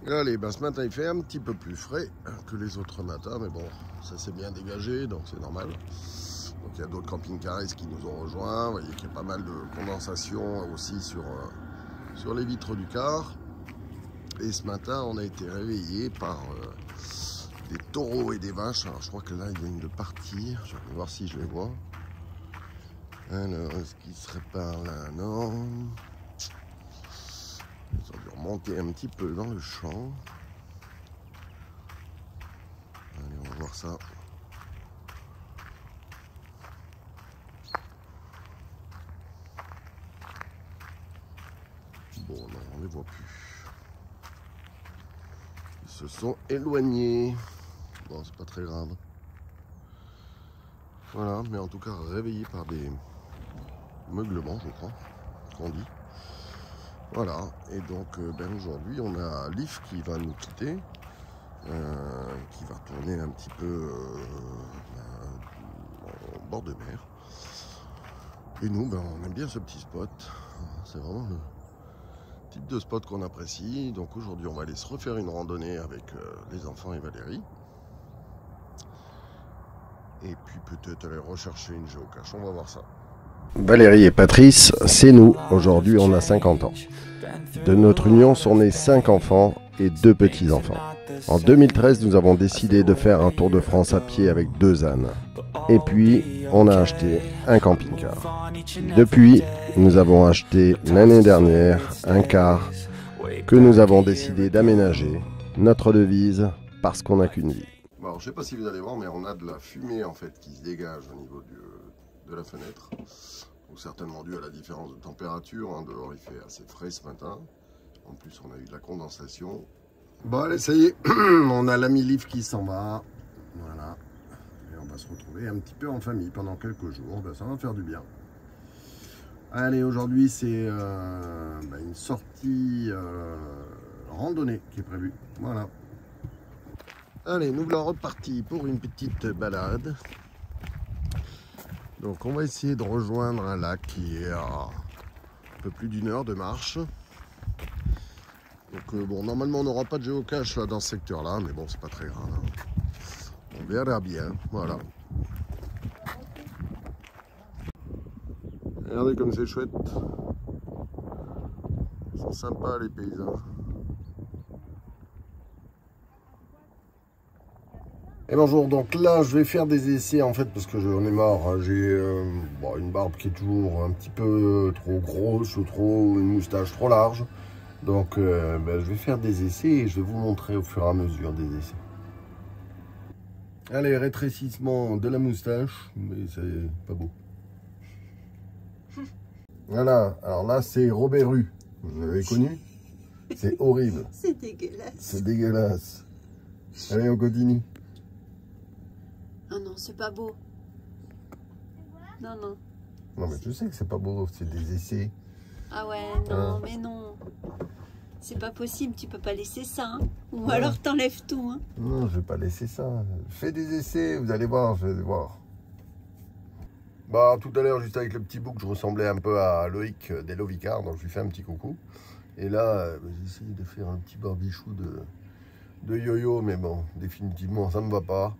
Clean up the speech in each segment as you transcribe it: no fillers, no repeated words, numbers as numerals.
Allez, ben ce matin il fait un petit peu plus frais que les autres matins, mais bon, ça s'est bien dégagé, donc c'est normal. Donc il y a d'autres camping-cars qui nous ont rejoints. Vous voyez qu'il y a pas mal de condensation aussi sur les vitres du car. Et ce matin, on a été réveillé par des taureaux et des vaches. Alors je crois que là, ils viennent de partir. Je vais voir si je les vois. Alors, est-ce qu'ils seraient par là? Non. Ils ont dû remonter un petit peu dans le champ. Allez, on va voir ça. Bon, non, on ne les voit plus. Ils se sont éloignés. Bon, c'est pas très grave. Voilà, mais en tout cas réveillés par des meuglements, je crois, qu'on dit. Voilà, et donc ben aujourd'hui on a Leaf qui va nous quitter, qui va retourner un petit peu en bord de mer. Et nous, ben, on aime bien ce petit spot. C'est vraiment le type de spot qu'on apprécie. Donc aujourd'hui on va aller se refaire une randonnée avec les enfants et Valérie. Et puis peut-être aller rechercher une géocache, on va voir ça. Valérie et Patrice, c'est nous. Aujourd'hui, on a 50 ans. De notre union sont nés 5 enfants et 2 petits-enfants. En 2013, nous avons décidé de faire un tour de France à pied avec 2 ânes. Et puis, on a acheté un camping-car. Depuis, nous avons acheté l'année dernière un car que nous avons décidé d'aménager. Notre devise, parce qu'on n'a qu'une vie. Bon, alors, je ne sais pas si vous allez voir, mais on a de la fumée en fait qui se dégage au niveau de la fenêtre. Donc certainement dû à la différence de température. Hein. Dehors il fait assez frais ce matin. En plus on a eu de la condensation. Bon allez, ça y est, on a l'ami Leaf qui s'en va. Voilà. Et on va se retrouver un petit peu en famille pendant quelques jours. Ben, ça va faire du bien. Allez, aujourd'hui c'est une sortie randonnée qui est prévue. Voilà. Allez, nous voilà repartis pour une petite balade. Donc on va essayer de rejoindre un lac qui est à un peu plus d'1 heure de marche. Donc bon, normalement on n'aura pas de géocache là, dans ce secteur là, mais bon c'est pas très grave. Hein. On verra bien, voilà. Regardez comme c'est chouette. Ils sont sympas les paysages. Et bonjour, donc là je vais faire des essais en fait parce que j'en ai marre. J'ai une barbe qui est toujours un petit peu trop grosse ou une moustache trop large. Donc je vais faire des essais et je vais vous montrer au fur et à mesure des essais. Allez, rétrécissement de la moustache, mais c'est pas beau. Voilà, alors là c'est Robert Rue, vous l'avez connu? C'est horrible. C'est dégueulasse. C'est dégueulasse. Allez, on continue. Ah non, c'est pas beau. Non, non. Non mais je sais que c'est pas beau, c'est des essais. Ah ouais, non, mais non. C'est pas possible, tu peux pas laisser ça. Hein. Ou alors t'enlèves tout. Hein. Non, je vais pas laisser ça. Fais des essais, vous allez voir, je vais voir. Bah tout à l'heure, juste avec le petit bouc, je ressemblais un peu à Loïc d'Hello Vicard, donc je lui fais un petit coucou. Et là, j'ai essayé de faire un petit barbichou de yo-yo, mais bon, définitivement, ça ne va pas.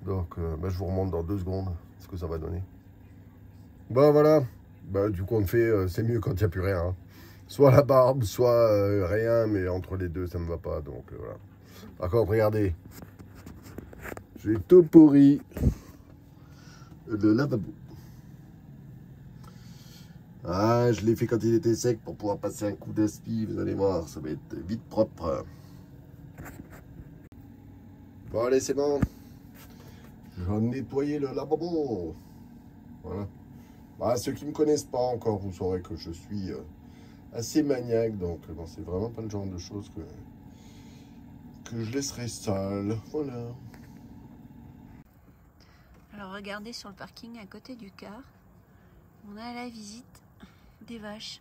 Donc, je vous remonte dans 2 secondes ce que ça va donner. Bah voilà, du coup on fait, c'est mieux quand il n'y a plus rien. Hein. Soit la barbe, soit rien, mais entre les deux ça ne va pas, donc voilà. Par contre, regardez, j'ai tout pourri le lavabo. Ah, je l'ai fait quand il était sec pour pouvoir passer un coup d'aspi, vous allez voir, ça va être vite propre. Bon allez, c'est bon. J'ai nettoyé le lavabo. Voilà. Bah, ceux qui ne me connaissent pas encore, vous saurez que je suis assez maniaque, donc bon, c'est vraiment pas le genre de choses que je laisserai sale. Voilà. Alors regardez sur le parking à côté du car, on a la visite des vaches.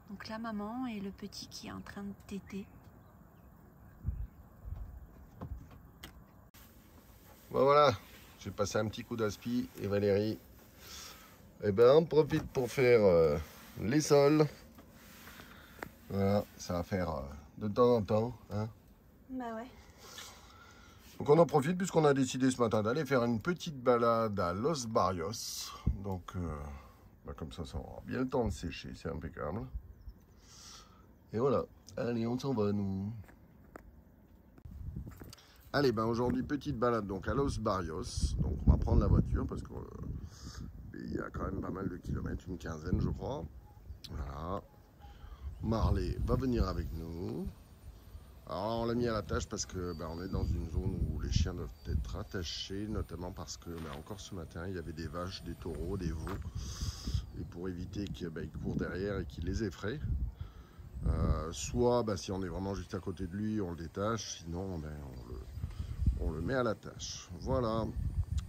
Donc la maman et le petit qui est en train de téter. Bon voilà, j'ai passé un petit coup d'aspi et Valérie, eh ben on profite pour faire les sols. Voilà, ça va faire de temps en temps. Hein. Bah ouais. Donc on en profite puisqu'on a décidé ce matin d'aller faire une petite balade à Los Barrios. Donc comme ça aura bien le temps de sécher, c'est impeccable. Et voilà, allez on s'en va nous. Allez, aujourd'hui petite balade donc à Los Barrios. Donc on va prendre la voiture parce qu'il y a quand même pas mal de kilomètres, une quinzaine je crois. Voilà. Marley va venir avec nous. Alors on l'a mis à la tâche parce que on est dans une zone où les chiens doivent être attachés, notamment parce que encore ce matin il y avait des vaches, des taureaux, des veaux, et pour éviter qu'ils courent derrière et qu'ils les effraient, soit si on est vraiment juste à côté de lui on le détache, sinon on le met à la tâche. Voilà.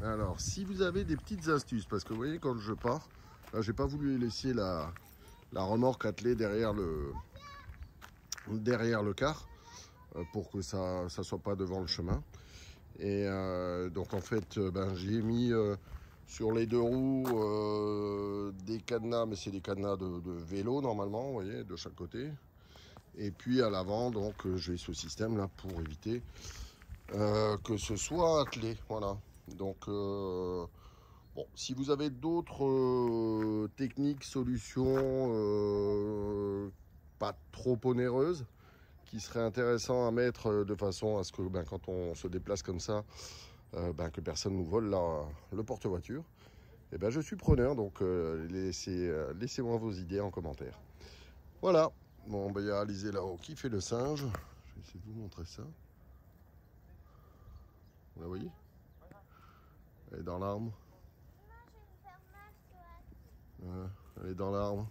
Alors si vous avez des petites astuces, parce que vous voyez quand je pars, là j'ai pas voulu laisser la remorque attelée derrière le car, pour que ça soit pas devant le chemin. Et donc en fait j'ai mis sur les deux roues des cadenas, mais c'est des cadenas de vélo normalement, vous voyez, de chaque côté. Et puis à l'avant donc j'ai ce système là pour éviter que ce soit attelé. Voilà. Donc bon, si vous avez d'autres techniques, solutions pas trop onéreuses, qui serait intéressant à mettre de façon à ce que quand on se déplace comme ça, que personne nous vole le porte-voiture, et je suis preneur, donc laissez-moi vos idées en commentaire. Voilà, bon il y a Alizé là-haut qui fait le singe, je vais essayer de vous montrer ça. Vous la voyez? Elle est dans l'arbre. Elle est dans l'arbre.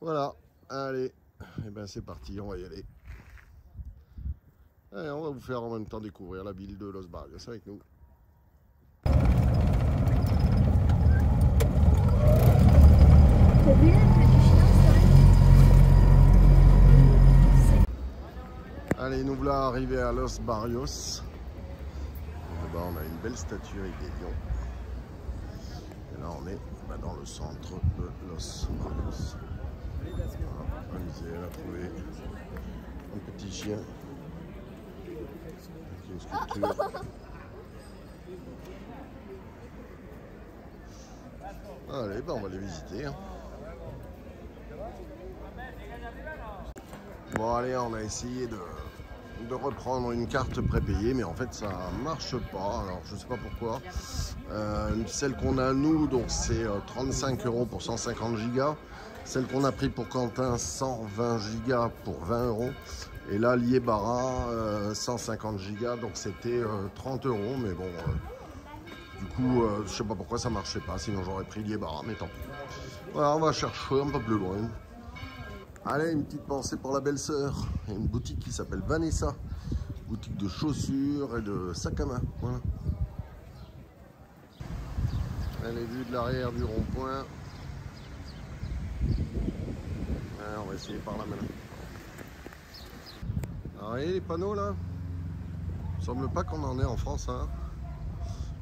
Voilà, allez, et c'est parti, on va y aller. Allez, on va vous faire en même temps découvrir la ville de Los Barrios avec nous. T'as vu le petit chien, ça? Allez, nous voilà arrivés à Los Barrios. Là-bas, on a une belle statue avec des lions. Et là, on est dans le centre de Los Barrios. Alizé, elle a trouvé un petit chien avec une sculpture. Allez, on va les visiter. Hein. Bon, allez, on a essayé de reprendre une carte prépayée, mais en fait ça marche pas. Alors je sais pas pourquoi. Celle qu'on a nous, donc c'est 35 € pour 150 gigas. Celle qu'on a pris pour Quentin, 120 gigas pour 20 €. Et là, Liebara, 150 gigas, donc c'était 30 €. Mais bon, du coup, je sais pas pourquoi ça marchait pas. Sinon, j'aurais pris Liebara, mais tant pis. Voilà, on va chercher un peu plus loin. Allez, une petite pensée pour la belle-sœur. Il y a une boutique qui s'appelle Vanessa. Boutique de chaussures et de sacs à main. Voilà. Allez, vue de l'arrière du rond-point. On va essayer par là maintenant. Alors, voyez les panneaux là? Il ne semble pas qu'on en ait en France. Hein.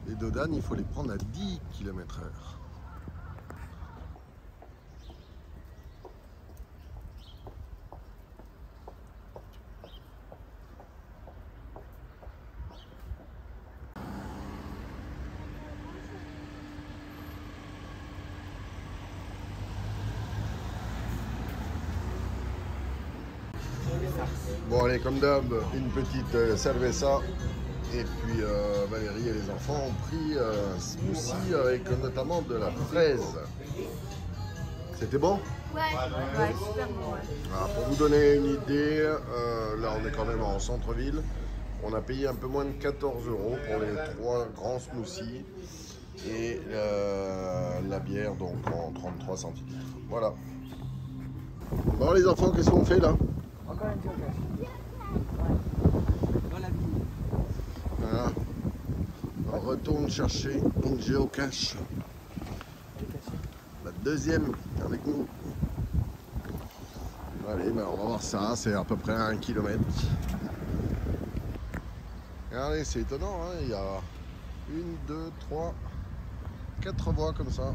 Les dodanes, il faut les prendre à 10 km/h. Bon allez, comme d'hab, une petite cerveza. Et puis Valérie et les enfants ont pris un smoothie avec notamment de la fraise. C'était bon? Ouais, super bon. Ouais. Alors, pour vous donner une idée, là on est quand même en centre-ville. On a payé un peu moins de 14 € pour les 3 grands smoothies. Et la bière donc en 33 centilitres. Voilà. Bon les enfants, qu'est-ce qu'on fait là? Encore une geocache. Dans la ville. Voilà. On retourne chercher une géocache. La deuxième avec nous. Allez, on va voir ça, c'est à peu près à 1 km. Regardez, c'est étonnant, hein, il y a 1, 2, 3, 4 voies comme ça.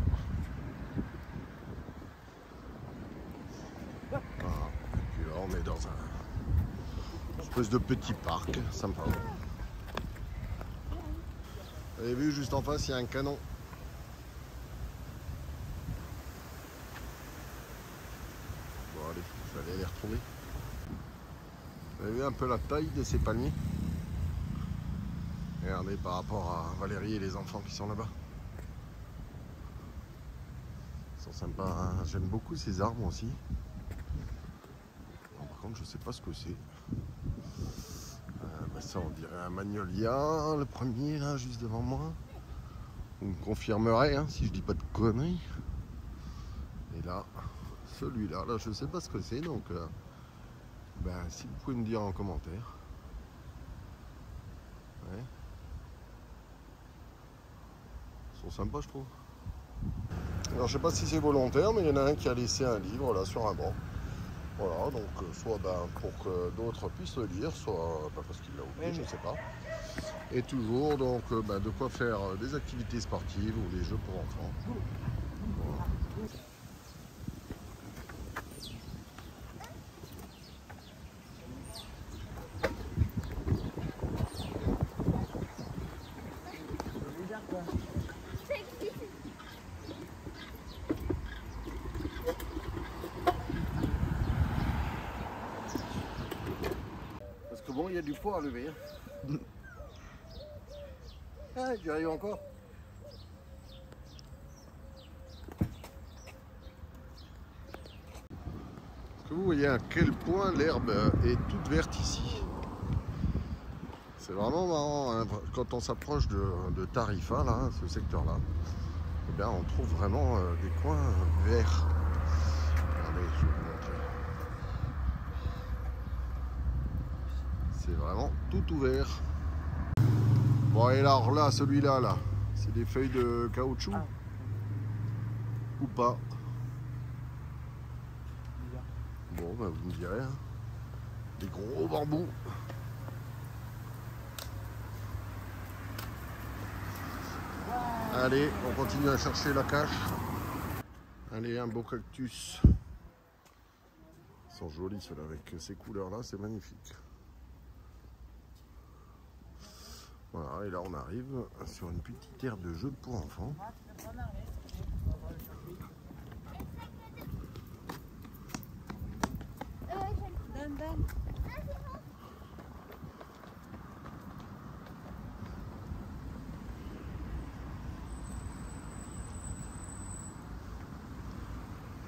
on est dans un espèce de petit parc, sympa. Vous avez vu, juste en face, il y a un canon. Bon, allez, je vais aller les retrouver. Vous avez vu un peu la taille de ces palmiers? Regardez par rapport à Valérie et les enfants qui sont là-bas. Ils sont sympas, hein. J'aime beaucoup ces arbres aussi. Bon, par contre, je sais pas ce que c'est. Bah ça, on dirait un magnolia, le premier là, juste devant moi. Vous me confirmerez hein, si je dis pas de conneries. Et là, celui-là, là, je sais pas ce que c'est, donc ben, si vous pouvez me dire en commentaire. Ouais. Ils sont sympas, je trouve. Alors, je sais pas si c'est volontaire, mais il y en a un qui a laissé un livre là sur un banc. Voilà, donc soit ben, pour que d'autres puissent le lire, soit ben, parce qu'il l'a oublié, je ne sais pas. Et toujours donc ben, de quoi faire des activités sportives ou des jeux pour enfants. Voilà. Parce que bon, il y a du poids à lever. Ah, j'y arrive encore. Est-ce que vous voyez à quel point l'herbe est toute verte ici? C'est vraiment marrant, hein. Quand on s'approche de Tarifa, là, ce secteur-là, eh bien, on trouve vraiment des coins verts. Regardez, je vais vous montrer. C'est vraiment tout ouvert. Bon, et alors là, celui-là, là, c'est des feuilles de caoutchouc ou pas? Bon, ben vous me direz. Hein. Des gros bambous. Allez, on continue à chercher la cache. Allez, un beau cactus. Ils sont jolis ceux-là, avec ces couleurs-là, c'est magnifique. Voilà, et là on arrive sur une petite aire de jeu pour enfants.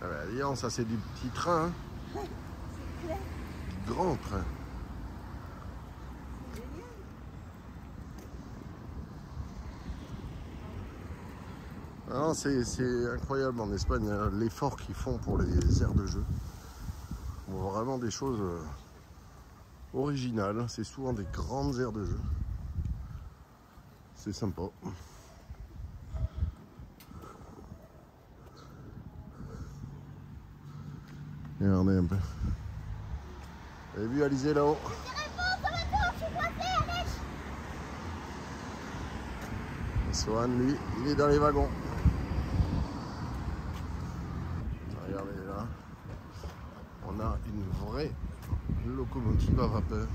Ah bah, disons, ça c'est du petit train. Hein. Du grand train. C'est incroyable en Espagne, hein, l'effort qu'ils font pour les aires de jeu. On voit vraiment des choses originales. C'est souvent des grandes aires de jeu. C'est sympa. Regardez un peu. Vous avez vu Alizé là-haut? Et Sohan, lui, il est dans les wagons. Regardez là. On a une vraie locomotive à vapeur.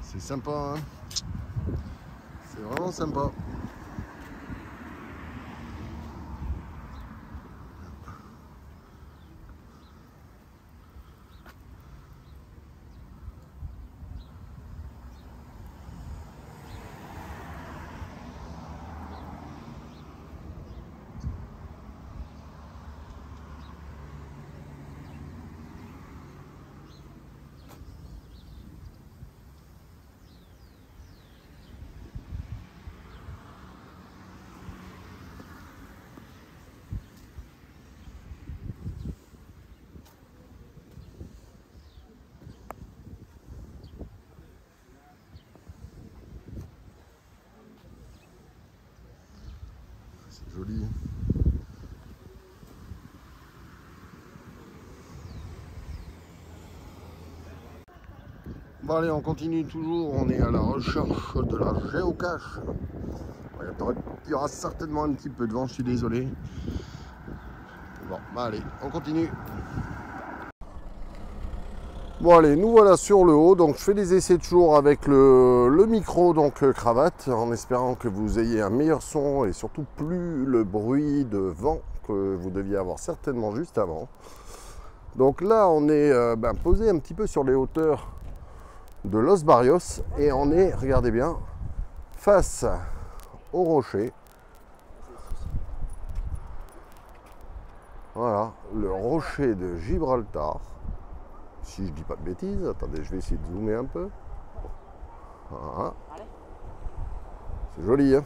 C'est sympa, hein? C'est vraiment sympa. C'est joli. Bon allez, on continue toujours, on est à la recherche de la géocache. Il y aura certainement un petit peu de vent, je suis désolé. Bon, bah allez, on continue. Bon allez, nous voilà sur le haut, donc je fais des essais toujours avec le micro, donc cravate, en espérant que vous ayez un meilleur son et surtout plus le bruit de vent que vous deviez avoir certainement juste avant. Donc là on est posé un petit peu sur les hauteurs de Los Barrios et on est, regardez bien, face au rocher. Voilà, le rocher de Gibraltar. Si je dis pas de bêtises, attendez, je vais essayer de zoomer un peu. Voilà. C'est joli, hein?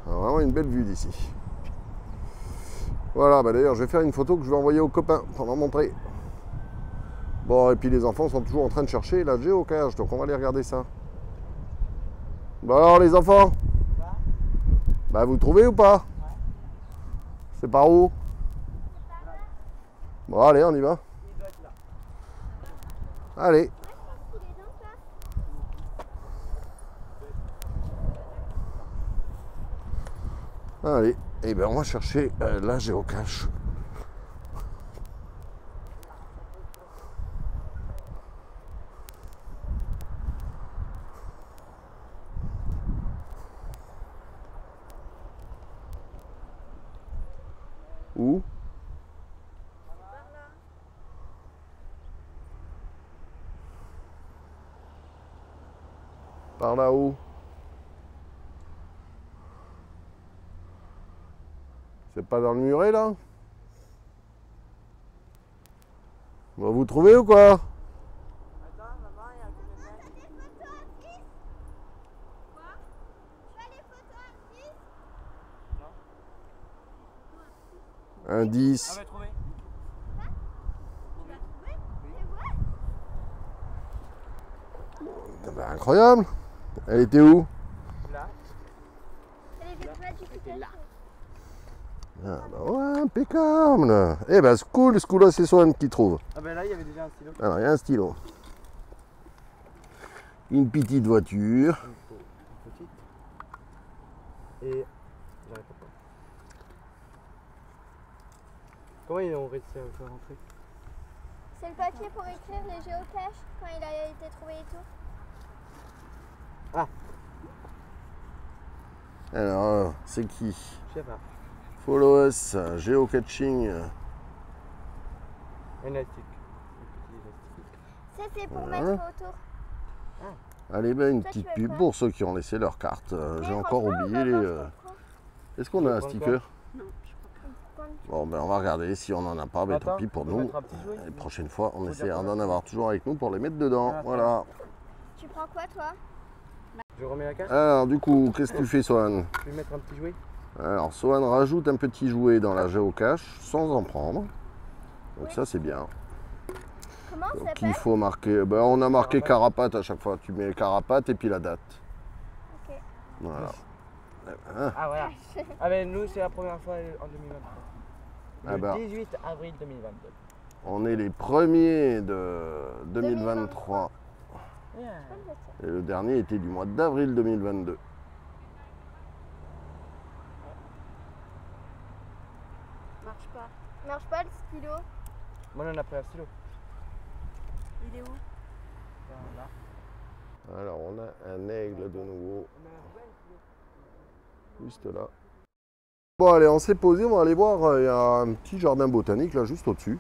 Vraiment une belle vue d'ici. Voilà, d'ailleurs, je vais faire une photo que je vais envoyer aux copains pour leur montrer. Bon, et puis les enfants sont toujours en train de chercher la géocache, donc on va aller regarder ça. Bon alors, les enfants? Bah, vous trouvez ou pas? C'est par où? Bon, allez, on y va. Allez. Allez, et bien on va chercher la géocache. Où? Par là-haut. C'est pas dans le muret là? Bon, vous trouvez ou quoi? Attends, maman, il y a combien de mètres? Quoi? Tu as les photos à 10? Non. Un 10. Ah, bah, trouvé. Quoi? Tu l'as trouvé? C'est vrai? Ben, incroyable. Elle était où? Là. Elle était près du côté là. Ah bah ouais, impeccable. Eh ben, ce coup-là, c'est Swan qui trouve. Ah, ben là, il y avait déjà un stylo. Alors, il y a un stylo. Une petite voiture. Une petite. Et. J'arrive pas. Comment ils ont réussi à faire rentrer? C'est le papier pour écrire les géocaches quand il a été trouvé et tout. Ah, Alors, c'est qui? je sais pas. Follow us, geocaching. Un élastique. Un petit élastique. Ça, c'est pour Voilà. mettre autour. Allez, ben, une Toi, petite tu veux pub quoi? pour ceux qui ont laissé leur carte. J'ai encore oublié les. Est-ce qu'on a un sticker? Bon, ben, on va regarder. Si on n'en a pas, ben, tant Attends, pis pour faut nous. mettre un petit jouet. Et prochaine fois, on Faut essaiera dire d'en avoir toujours avec nous pour les mettre dedans. Ah, Voilà. Tu prends quoi, toi? Je remets la carte. Alors, du coup, qu'est-ce que tu fais, Swan? Je vais mettre un petit jouet. Alors, Swan rajoute un petit jouet dans la géocache sans en prendre. Donc, Oui. ça, c'est bien. Comment ça Donc, s'appelle? il faut marquer. Ben, on a marqué carapate à chaque fois. Tu mets carapate et puis la date. Ok. Voilà. Hein? Ah, voilà. Ah, ben nous, c'est la première fois en 2023. Le Ah bah. 18 avril 2022. On est les premiers de 2023. Yeah. Et le dernier était du mois d'avril 2022. Marche pas. Marche pas le stylo. Moi, on en a pris un stylo. Il est où? Là. Alors on a un aigle de nouveau. Juste là. Bon allez, on s'est posé, on va aller voir, il y a un petit jardin botanique là juste au-dessus.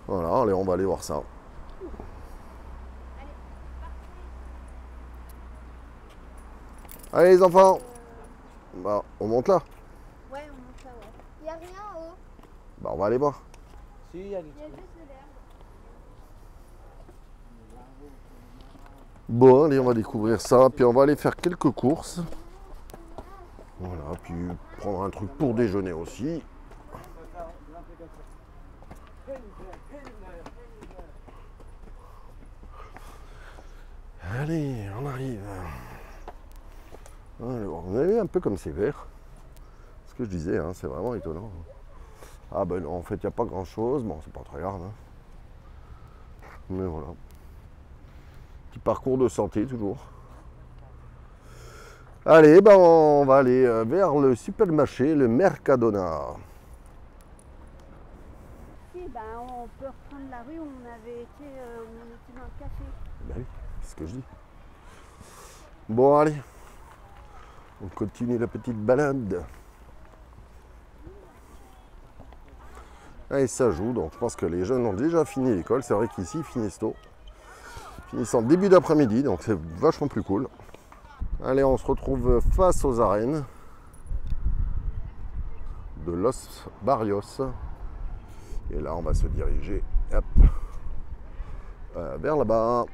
Voilà, allez, on va aller voir ça. Allez les enfants. Bah, on monte là. Ouais, on monte là, ouais. Il a rien en haut. Bah on va aller voir. Si, il y a des Il y a trucs. juste de l'herbe. Bon, allez, on va découvrir ça, puis on va aller faire quelques courses. Voilà, puis prendre un truc pour déjeuner aussi. Allez, on arrive. Alors, vous avez vu un peu comme c'est vert. Ce que je disais, hein, c'est vraiment étonnant. Ah ben non, en fait, il n'y a pas grand chose. Bon, c'est pas très grave. Hein. Mais voilà. Petit parcours de santé, toujours. Allez, ben on va aller vers le supermarché, le Mercadona. Si, ben, on peut reprendre la rue où on avait été, où on était dans le café. Ben oui, c'est ce que je dis. Bon, allez. On continue la petite balade. Et ça joue, donc je pense que les jeunes ont déjà fini l'école. C'est vrai qu'ici, ils finissent tôt. Ils finissent en début d'après-midi, donc c'est vachement plus cool. Allez, on se retrouve face aux arènes de Los Barrios. Et là, on va se diriger hop, vers là-bas.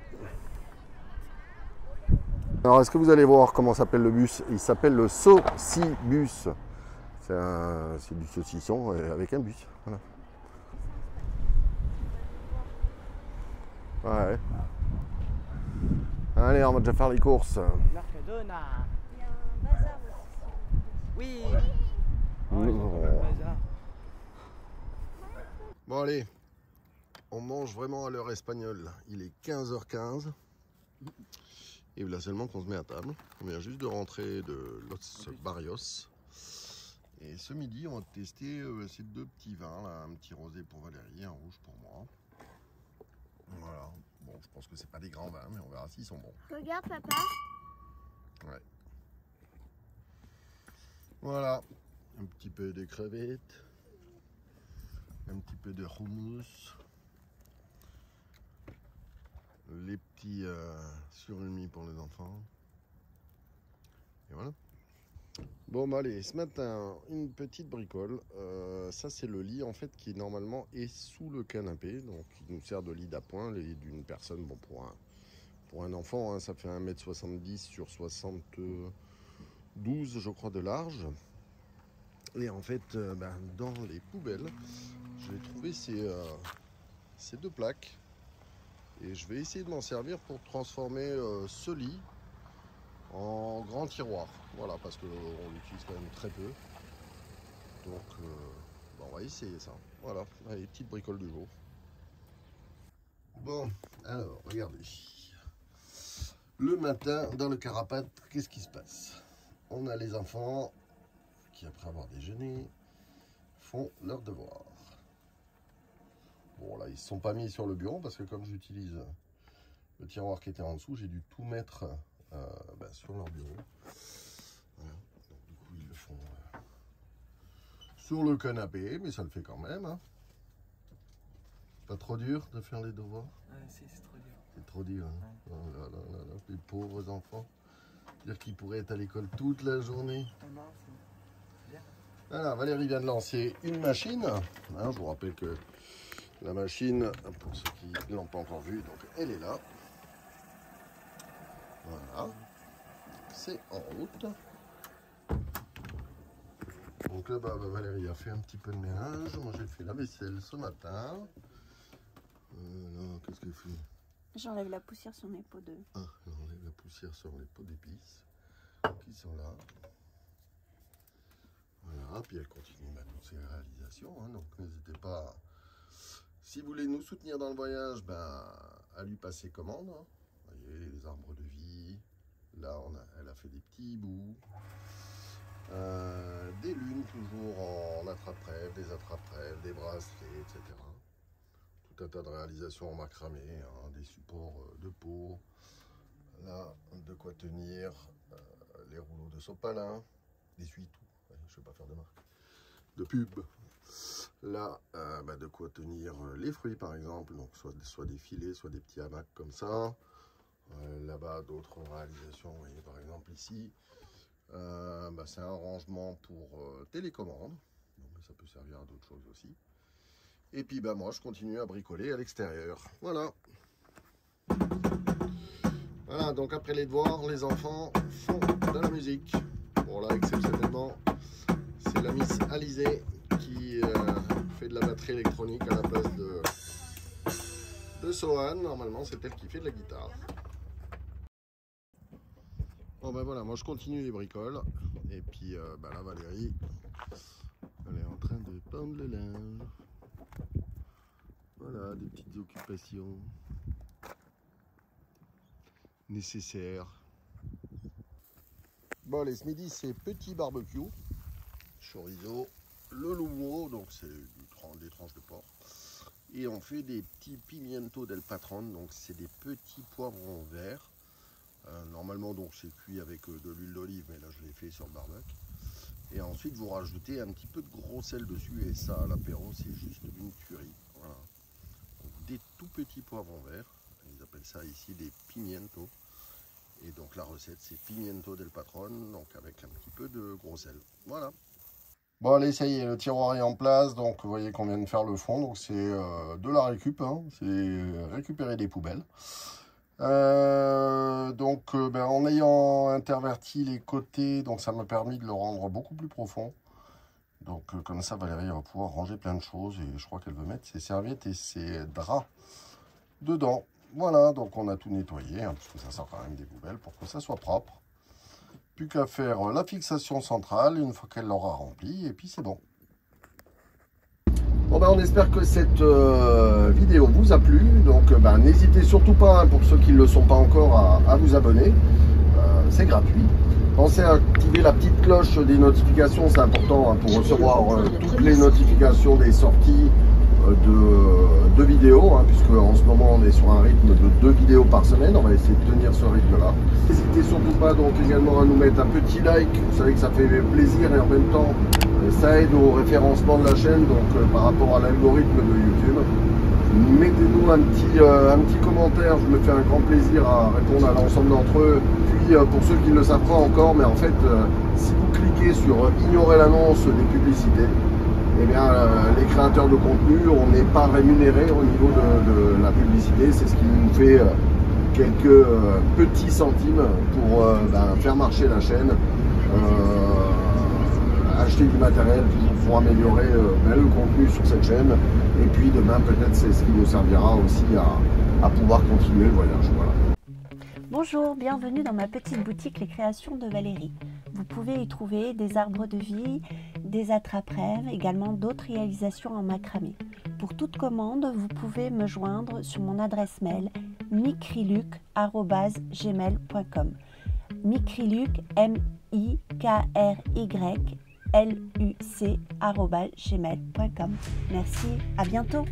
Alors, est-ce que vous allez voir comment s'appelle le bus? Il s'appelle le Saucibus. C'est du saucisson avec un bus. Voilà. Ouais. Allez, on va déjà faire les courses. Mercadona. Il y a un bazar aussi. Oui. Bon, allez. On mange vraiment à l'heure espagnole. Il est 15h15. Et là seulement qu'on se met à table. On vient juste de rentrer de Los Barrios. Et ce midi, on va tester ces deux petits vins. Là. Un petit rosé pour Valérie, un rouge pour moi. Voilà. Bon, je pense que c'est pas des grands vins, mais on verra s'ils sont bons. Regarde, papa. Ouais. Voilà. Un petit peu de crevettes. Un petit peu de hummus. Les petits surimi pour les enfants. Et voilà. Bon, bah allez, ce matin, une petite bricole. Ça, c'est le lit, en fait, qui normalement est sous le canapé. Donc, il nous sert de lit d'appoint, le lit d'une personne. Bon, pour un enfant, hein, ça fait 1m70 sur 72, je crois, de large. Et en fait, dans les poubelles, je vais trouver ces deux plaques. Et je vais essayer de m'en servir pour transformer ce lit en grand tiroir. Voilà, parce qu'on l'utilise quand même très peu. Donc, on va essayer ça. Voilà, allez, petite bricole du jour. Bon, alors, regardez. Le matin, dans le carapate, qu'est-ce qui se passe? On a les enfants qui, après avoir déjeuné, font leurs devoirs. Bon, là, ils ne se sont pas mis sur le bureau parce que comme j'utilise le tiroir qui était en dessous, j'ai dû tout mettre sur leur bureau. Voilà. Donc, du coup, ils le font sur le canapé, mais ça le fait quand même. Hein. Pas trop dur de faire les devoirs? C'est trop dur. C'est trop dur. Hein. Ouais. Oh là là là là, les pauvres enfants. Dire qu'ils pourraient être à l'école toute la journée. Non, c'est bien. Voilà, Valérie vient de lancer une machine. Hein, je vous rappelle que la machine, pour ceux qui ne l'ont pas encore vue, donc elle est là. Voilà. C'est en route. Donc là, Valérie a fait un petit peu de ménage. Moi, j'ai fait la vaisselle ce matin. Qu'est-ce qu'elle fait? J'enlève la poussière sur mes pots de... Ah, elle enlève la poussière sur les pots d'épices qui sont là. Voilà, puis elle continue toutes ses réalisations. Hein, donc n'hésitez pas, si vous voulez nous soutenir dans le voyage, à lui passer commande. Hein. Vous voyez, les arbres de vie. Là, elle a fait des petits bouts. Des lunes toujours en attrape-rêve, des attrape-rêves, des bracelets, etc. Tout un tas de réalisations en macramé, hein, des supports de peau. Là, de quoi tenir les rouleaux de sopalin, des essuie-tout. Ouais, je ne vais pas faire de marque. De pub. Là, de quoi tenir les fruits, par exemple. Donc, soit des filets, soit des petits hamacs comme ça. Là-bas, d'autres réalisations. Vous voyez, par exemple, ici, c'est un rangement pour télécommande. Donc, ça peut servir à d'autres choses aussi. Et puis, moi, je continue à bricoler à l'extérieur. Voilà. Voilà, donc après les devoirs, les enfants font de la musique. Bon, là, exceptionnellement, c'est la Miss Alizée qui fait de la batterie électronique à la place de Sohan. Normalement, c'est elle qui fait de la guitare. Bon, voilà, moi je continue les bricoles. Et puis là, Valérie, elle est en train de pendre le linge. Voilà, des petites occupations nécessaires. Bon, allez, ce midi, c'est petit barbecue. Chorizo, le louveau, donc c'est des tranches de porc. Et on fait des petits pimiento del patron, donc c'est des petits poivrons verts. Normalement donc c'est cuit avec de l'huile d'olive, mais là je l'ai fait sur le barbecue. Et ensuite vous rajoutez un petit peu de gros sel dessus, et ça à l'apéro c'est juste une tuerie. Voilà. Donc, des tout petits poivrons verts, ils appellent ça ici des pimientos. Et donc la recette c'est pimiento del patron, donc avec un petit peu de gros sel. Voilà. Bon allez, ça y est, le tiroir est en place, donc vous voyez qu'on vient de faire le fond, donc c'est de la récup, hein, c'est récupérer des poubelles. En ayant interverti les côtés, donc ça m'a permis de le rendre beaucoup plus profond. Donc comme ça Valérie va pouvoir ranger plein de choses, et je crois qu'elle veut mettre ses serviettes et ses draps dedans. Voilà, donc on a tout nettoyé, hein, parce que ça sort quand même des poubelles pour que ça soit propre. Plus qu'à faire la fixation centrale une fois qu'elle l'aura remplie, et puis c'est bon. Bon on espère que cette vidéo vous a plu, donc n'hésitez surtout pas, hein, pour ceux qui ne le sont pas encore, à vous abonner, c'est gratuit. Pensez à activer la petite cloche des notifications, c'est important, hein, pour recevoir toutes les notifications des sorties de vidéos, hein, puisque en ce moment on est sur un rythme de 2 vidéos par semaine. On va essayer de tenir ce rythme là. N'hésitez surtout pas donc également à nous mettre un petit like, vous savez que ça fait plaisir, et en même temps ça aide au référencement de la chaîne, donc par rapport à l'algorithme de YouTube. Mettez-nous un petit commentaire, je me fais un grand plaisir à répondre à l'ensemble d'entre eux. Puis pour ceux qui ne le savent pas encore, mais en fait si vous cliquez sur ignorer l'annonce des publicités, eh bien, les créateurs de contenu, on n'est pas rémunéré au niveau de la publicité. C'est ce qui nous fait quelques petits centimes pour faire marcher la chaîne, acheter du matériel pour améliorer le contenu sur cette chaîne. Et puis demain, peut-être c'est ce qui nous servira aussi à pouvoir continuer le voyage. Voilà. Bonjour, bienvenue dans ma petite boutique Les Créations de Valérie. Vous pouvez y trouver des arbres de vie, des attrape-rêves, également d'autres réalisations en macramé. Pour toute commande, vous pouvez me joindre sur mon adresse mail mikryluc@gmail.com. Mikryluc, MIKRYLUC@gmail.com. Merci, à bientôt.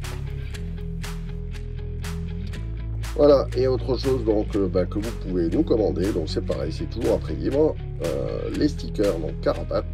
Voilà, et autre chose donc que vous pouvez nous commander, donc c'est pareil, c'est toujours un prix libre. Les stickers, donc Carapace,